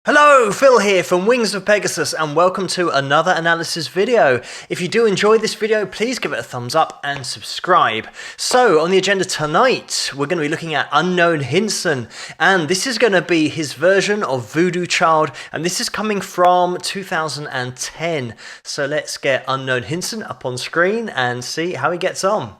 Hello, Phil here from Wings of Pegasus and welcome to another analysis video. If you do enjoy this video, please give it a thumbs up and subscribe. So on the agenda tonight, we're going to be looking at Unknown Hinson, and this is going to be his version of Voodoo Child, and this is coming from 2010. So let's get Unknown Hinson up on screen and see how he gets on.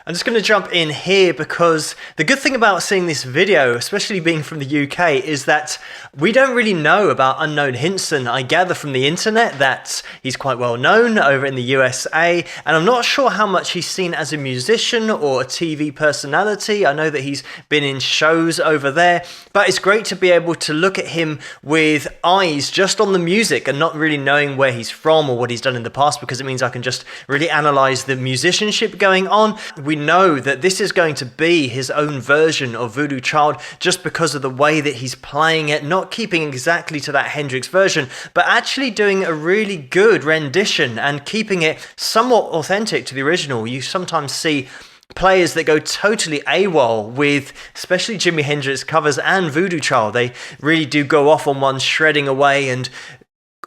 I'm just going to jump in here because the good thing about seeing this video, especially being from the UK, is that we don't really know about Unknown Hinson. I gather from the internet that he's quite well known over in the USA, and I'm not sure how much he's seen as a musician or a TV personality. I know that he's been in shows over there, but it's great to be able to look at him with eyes just on the music and not really knowing where he's from or what he's done in the past, because it means I can just really analyze the musicianship going on. We know that this is going to be his own version of Voodoo Child just because of the way that he's playing it, not keeping exactly to that Hendrix version, but actually doing a really good rendition and keeping it somewhat authentic to the original. You sometimes see players that go totally AWOL with especially Jimi Hendrix covers and Voodoo Child. They really do go off on one, shredding away and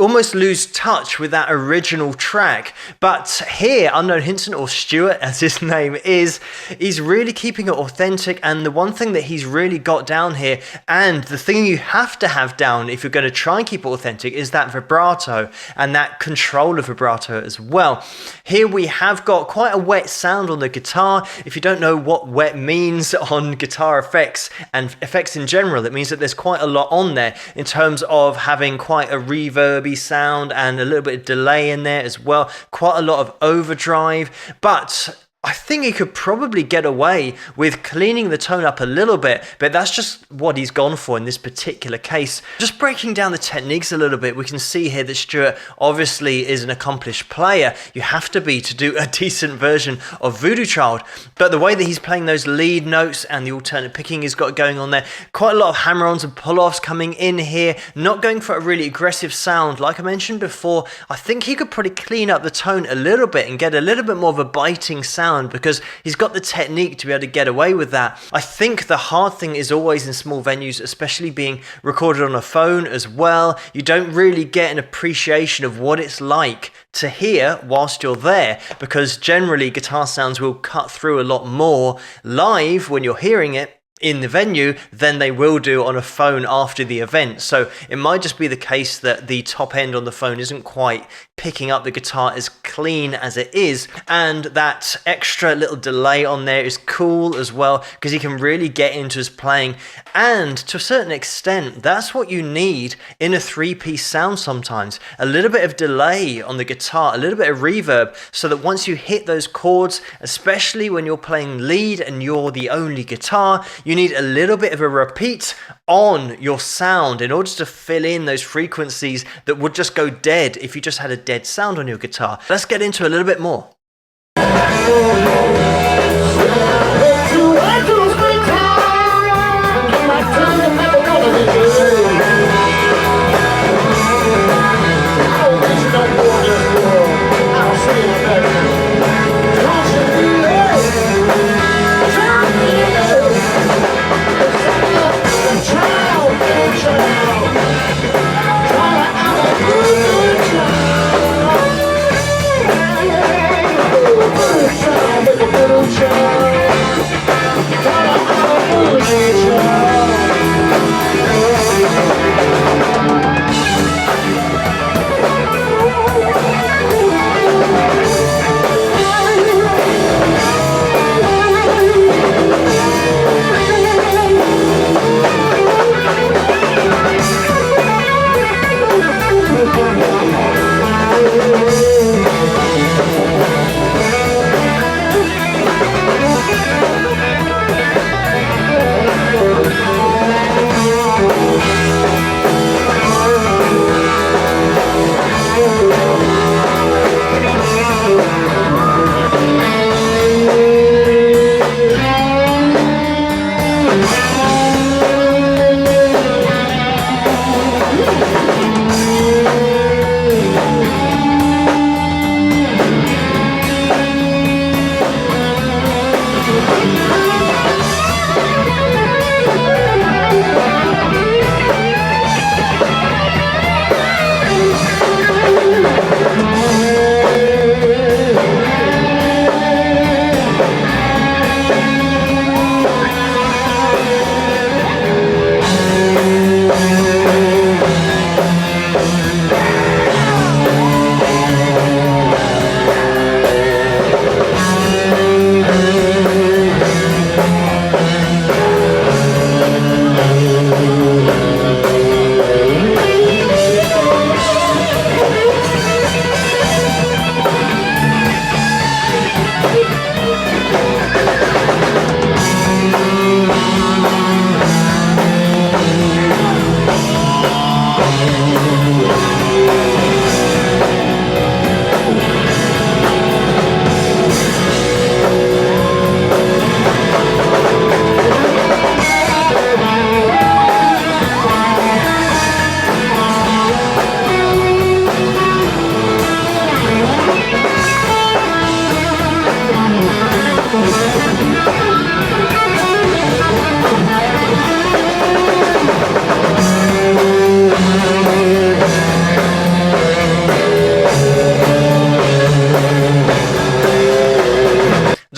almost lose touch with that original track. But here, Unknown Hinson, or Stuart as his name is, he's really keeping it authentic. And the one thing that he's really got down here, and the thing you have to have down if you're going to try and keep it authentic, is that vibrato and that control of vibrato as well. Here we have got quite a wet sound on the guitar. If you don't know what wet means on guitar effects and effects in general, it means that there's quite a lot on there in terms of having quite a reverb sound and a little bit of delay in there as well, quite a lot of overdrive, but I think he could probably get away with cleaning the tone up a little bit, but that's just what he's gone for in this particular case. Just breaking down the techniques a little bit, we can see here that Stuart obviously is an accomplished player. You have to be to do a decent version of Voodoo Child, but the way that he's playing those lead notes and the alternate picking he's got going on there, quite a lot of hammer-ons and pull-offs coming in here, not going for a really aggressive sound. Like I mentioned before, I think he could probably clean up the tone a little bit and get a little bit more of a biting sound, because he's got the technique to be able to get away with that. I think the hard thing is always in small venues, especially being recorded on a phone as well, you don't really get an appreciation of what it's like to hear whilst you're there, because generally guitar sounds will cut through a lot more live when you're hearing it in the venue than they will do on a phone after the event. So it might just be the case that the top end on the phone isn't quite picking up the guitar as clean as it is, and that extra little delay on there is cool as well because he can really get into his playing. And to a certain extent, that's what you need in a three-piece sound sometimes. A little bit of delay on the guitar, a little bit of reverb, so that once you hit those chords, especially when you're playing lead and you're the only guitar, you need a little bit of a repeat on your sound in order to fill in those frequencies that would just go dead if you just had a dead sound on your guitar. Let's get into a little bit more.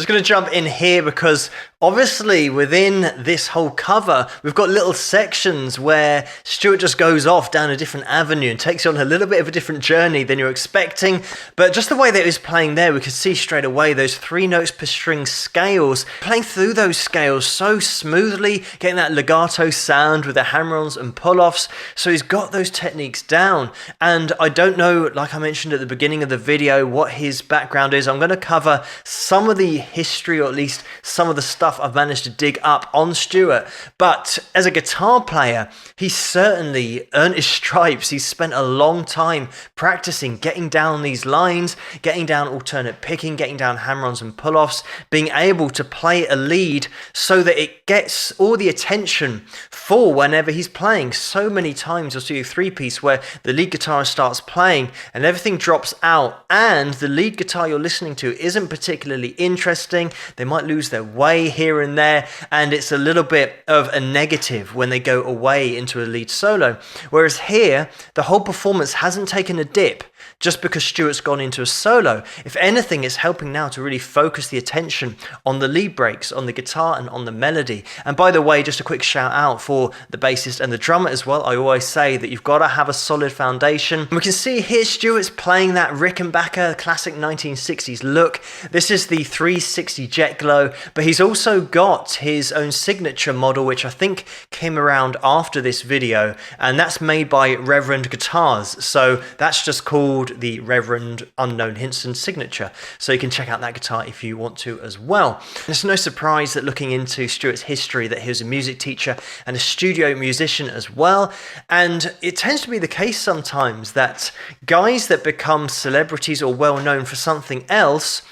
Going to jump in here because obviously within this whole cover we've got little sections where Stuart just goes off down a different avenue and takes you on a little bit of a different journey than you're expecting. But just the way that it was playing there, we could see straight away those 3 notes per string scales, playing through those scales so smoothly, getting that legato sound with the hammer-ons and pull-offs. So he's got those techniques down, and I don't know, like I mentioned at the beginning of the video, what his background is. I'm going to cover some of the history, or at least some of the stuff I've managed to dig up on Stuart. But as a guitar player, he's certainly earned his stripes. He's spent a long time practicing getting down these lines, getting down alternate picking, getting down hammer-ons and pull-offs, being able to play a lead so that it gets all the attention for whenever he's playing. So many times you'll see a 3-piece where the lead guitarist starts playing and everything drops out, and the lead guitar you're listening to isn't particularly interesting. They might lose their way here and there, and it's a little bit of a negative when they go away into a lead solo. Whereas here, the whole performance hasn't taken a dip. just because Stuart's gone into a solo. If anything, it's helping now to really focus the attention on the lead breaks, on the guitar and on the melody. And by the way, just a quick shout out for the bassist and the drummer as well. I always say that you've got to have a solid foundation. And we can see here Stuart's playing that Rickenbacker classic 1960s look. This is the 360 Jet Glow, but he's also got his own signature model, which I think came around after this video, and that's made by Reverend Guitars. So that's just called the Reverend Unknown Hinson signature. So you can check out that guitar if you want to as well. It's no surprise that looking into Stuart's history that he was a music teacher and a studio musician as well. And it tends to be the case sometimes that guys that become celebrities or well known for something else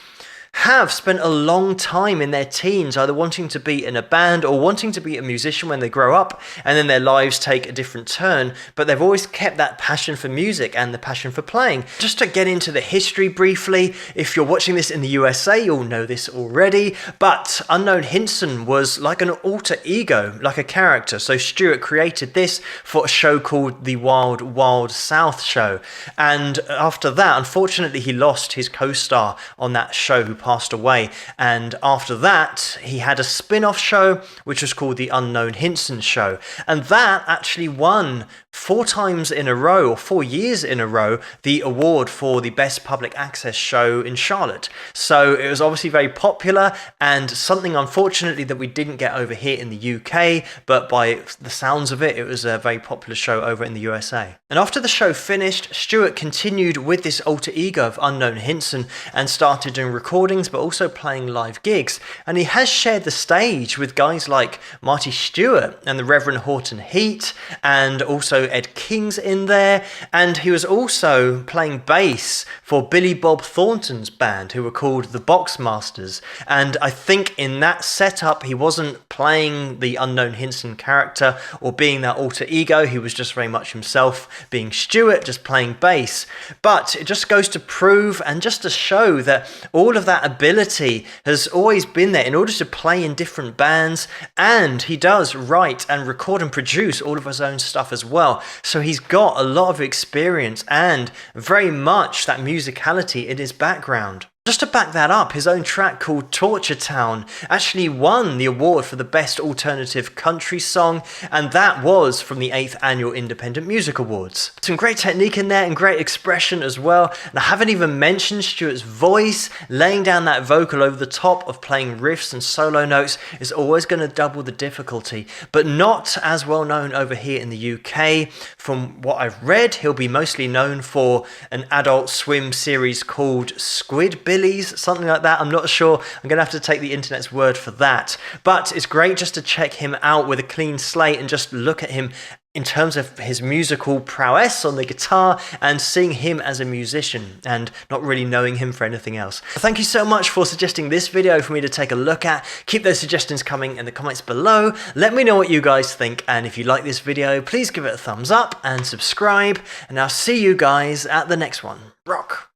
have spent a long time in their teens either wanting to be in a band or wanting to be a musician when they grow up, and then their lives take a different turn, but they've always kept that passion for music and the passion for playing. Just to get into the history briefly, if you're watching this in the USA, you'll know this already, but Unknown Hinson was like an alter ego, like a character. So Stuart created this for a show called The Wild Wild South Show, and after that, unfortunately, he lost his co-star on that show who passed away, and after that he had a spin-off show which was called The Unknown Hinson Show, and that actually won 4 times in a row, or 4 years in a row, the award for the best public access show in Charlotte. So it was obviously very popular, and something unfortunately that we didn't get over here in the UK, but by the sounds of it, it was a very popular show over in the USA. And after the show finished, Stuart continued with this alter ego of Unknown Hinson and started doing recordings, but also playing live gigs. And he has shared the stage with guys like Marty Stewart and the Reverend Horton Heat, and also Ed King's in there. And he was also playing bass for Billy Bob Thornton's band, who were called the Boxmasters. And I think in that setup, he wasn't playing the Unknown Hinson character or being that alter ego. He was just very much himself, being Stuart, just playing bass. But it just goes to prove and just to show that all of that ability has always been there in order to play in different bands, and he does write and record and produce all of his own stuff as well. So he's got a lot of experience and very much that musicality in his background. Just to back that up, his own track called Torture Town actually won the award for the Best Alternative Country Song, and that was from the 8th Annual Independent Music Awards. Some great technique in there and great expression as well, and I haven't even mentioned Stuart's voice. Laying down that vocal over the top of playing riffs and solo notes is always going to double the difficulty, but not as well known over here in the UK. From what I've read, he'll be mostly known for an Adult Swim series called Squidbillies, something like that. I'm not sure. I'm going to have to take the internet's word for that. But it's great just to check him out with a clean slate and just look at him in terms of his musical prowess on the guitar and seeing him as a musician and not really knowing him for anything else. Thank you so much for suggesting this video for me to take a look at. Keep those suggestions coming in the comments below. Let me know what you guys think, and if you like this video, please give it a thumbs up and subscribe, and I'll see you guys at the next one. Rock!